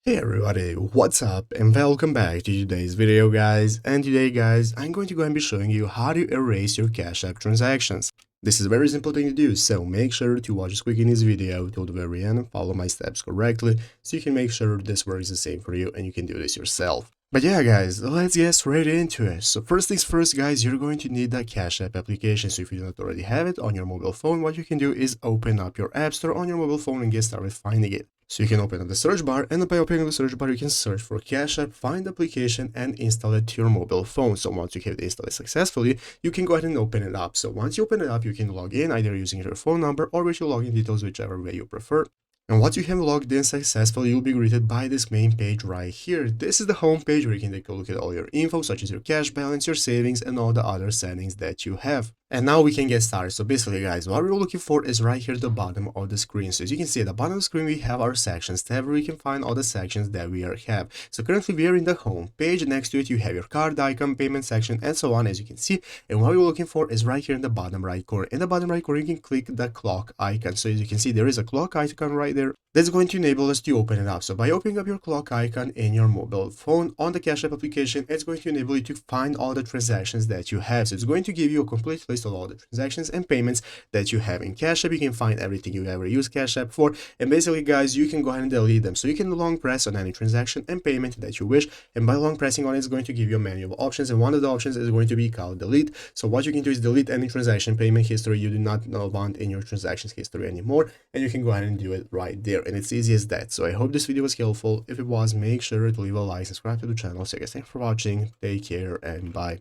Hey everybody, what's up and welcome back to today's video guys. And today guys, I'm going to go and be showing you how to erase your Cash App transactions. This is a very simple thing to do, so make sure to watch this quick in this video till the very end and follow my steps correctly so you can make sure this works the same for you and you can do this yourself. But yeah guys, let's get straight into it. So first things first guys, you're going to need the Cash App application. So if you do not already have it on your mobile phone, what you can do is open up your App Store on your mobile phone and get started finding it. So you can open up the search bar, and by opening the search bar, you can search for Cash App, find the application, and install it to your mobile phone. So once you have it installed successfully, you can go ahead and open it up. So once you open it up, you can log in either using your phone number or with your login details, whichever way you prefer. And once you have logged in successfully, you'll be greeted by this main page right here. This is the home page where you can take a look at all your info, such as your cash balance, your savings, and all the other settings that you have. And now we can get started. So basically guys, what we're looking for is right here at the bottom of the screen. So as you can see at the bottom of the screen, we have our sections tab where we can find all the sections that we have. So currently we are in the home page. Next to it, you have your card icon, payment section, and so on, as you can see. And what we're looking for is right here in the bottom right corner. In the bottom right corner, you can click the clock icon. So as you can see, there is a clock icon right there. That's going to enable us to open it up. So by opening up your clock icon in your mobile phone on the Cash App application, it's going to enable you to find all the transactions that you have. So it's going to give you a complete list of all the transactions and payments that you have in Cash App. You can find everything you ever use Cash App for. And basically, guys, you can go ahead and delete them. So you can long press on any transaction and payment that you wish. And by long pressing on it, it's going to give you a menu of options. And one of the options is going to be called delete. So what you can do is delete any transaction payment history you do not want in your transactions history anymore. And you can go ahead and do it right there. And it's easy as that. So I hope this video was helpful. If it was, make sure to leave a like, subscribe to the channel. So guys, thanks for watching. Take care and bye.